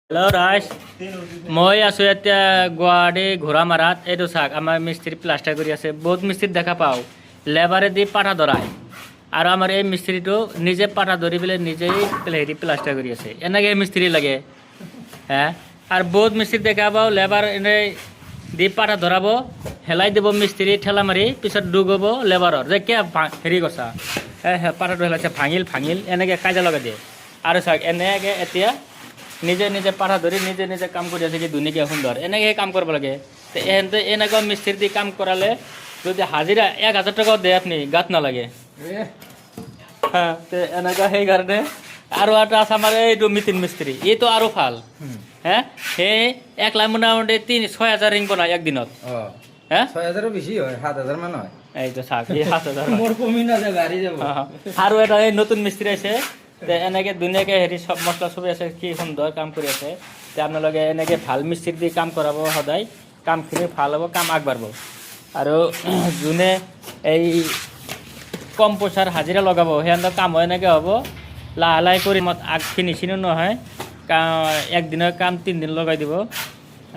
Hello' ৰাজ মই আছোঁ এতিয়া গুৱাহাটী ঘোঁৰামাৰাত। এইটো চাওক আমাৰ মিস্ত্ৰী প্লাষ্টাৰ কৰি আছে। বহুত মিস্ত্ৰীত দেখা পাওঁ লেবাৰেদি পাঠা ধৰায়, আৰু আমাৰ এই মিস্ত্ৰীটো নিজে পাঠা ধৰি পেলাই নিজেই প্লাষ্টাৰ কৰি আছে। এনেকৈ মিস্ত্ৰী লাগে হে। আৰু বহুত মিস্ত্ৰী দেখা পাওঁ লেবাৰ এনেই দি পাঠা ধৰাব, হেলাই দিব মিস্ত্ৰী ঠেলা মাৰি, পিছত দুখ হ'ব লেবাৰৰ যে কিয় হেৰি কৈছা পাঠাটো হেলাইছে, ভাঙিল এনেকৈ কাজিয়া লগাই দিয়ে। আৰু চাওক এনেকৈ এতিয়া নিজে নিজে পাঠা ধৰি নিজে নিজে কাম কৰি আছে, কি ধুনীয়াকৈ সুন্দৰ এনেকৈ কাম কৰিব লাগে। তো এনেকুৱা মিস্ত্ৰী দি কাম কৰালে যদি হাজিৰা 1000 টকাও দিয়ে আপুনি গাত নালাগে। হ্যাঁ, তো এনেকুৱা সেইকাৰণে আৰু এটা আছে আমাৰ এইটো মিতিন মিস্ত্ৰী, এইটো আৰু ভাল হে। সেই 1 লাখ মোটামুটি 6,000 ৰিং বনায় একদিনত। হে 6,000 বেছি হয়, 7,000 মান হয়। এইটো চাওক, এই 7,000 মোৰ কমি নাযায়, গাড়ী যাব। আৰু এটা এই নতুন মিস্ত্ৰী আছে, এনেকৈ ধুনীয়াকৈ হেৰি চব মছলা চবি আছে, কি সুন্দৰ কাম কৰি আছে। আপোনালোকে এনেকৈ ভাল মিস্ত্ৰী দি কাম কৰাব, সদায় কামখিনি ভাল হ'ব, কাম আগবাঢ়িব। আৰু যোনে এই কম পইচাৰ হাজিৰা লগাব সিহঁতৰ কাম হয় এনেকৈ হ'ব, লাহে লাহে কৰি আগ ফিনিচিঙো নহয়, একদিনৰ কাম 3 দিন লগাই দিব।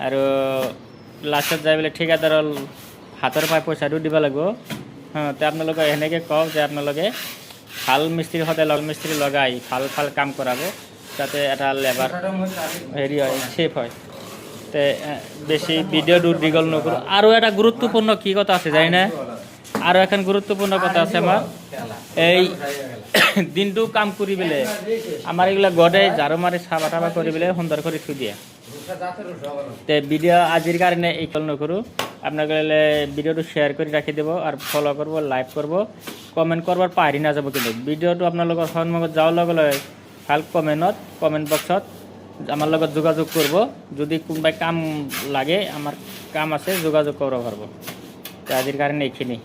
আৰু লাষ্টত যাই পেলাই ঠিকাদাৰৰ হাতৰ পাই পইচাটো দিব লাগিব। তো আপোনালোকে এনেকৈ কওক যে আপোনালোকে ভাল মিস্ত্ৰী সদায় মিস্ত্ৰী লগাই ভাল ভাল কাম কৰাব, যাতে এটা লেবাৰ হেৰি হয়, ছেফ হয়। তে বেছি ভিডিঅ' দীঘল নকৰোঁ। আৰু এটা গুৰুত্বপূৰ্ণ কি কথা আছে জানে, আৰু এখন গুৰুত্বপূৰ্ণ কথা আছে আমাৰ এই দিনটো কাম কৰি পেলাই আমাৰ এইবিলাক গডে ঝাৰু মাৰি চাফা টাফা কৰি পেলাই সুন্দৰ কৰি থৈ দিয়ে। তে ভিডিঅ' আজিৰ কাৰণে এইকল নকৰোঁ। আপোনালোকে ভিডিঅ'টো শ্বেয়াৰ কৰি ৰাখি দিব, আৰু ফ'ল' কৰিব, লাইক কৰিব, কমেণ্ট কৰবাৰ পাহৰি নাযাব। কিন্তু ভিডিঅ'টো আপোনালোকৰ সন্মুখত যোৱাৰ লগে লগে ভাল কমেণ্ট বক্সত আমাৰ লগত যোগাযোগ কৰিব। যদি কোনোবাই কাম লাগে, আমাৰ কাম আছে, যোগাযোগ কৰিব পাৰিব। আজিৰ কাৰণে এইখিনি।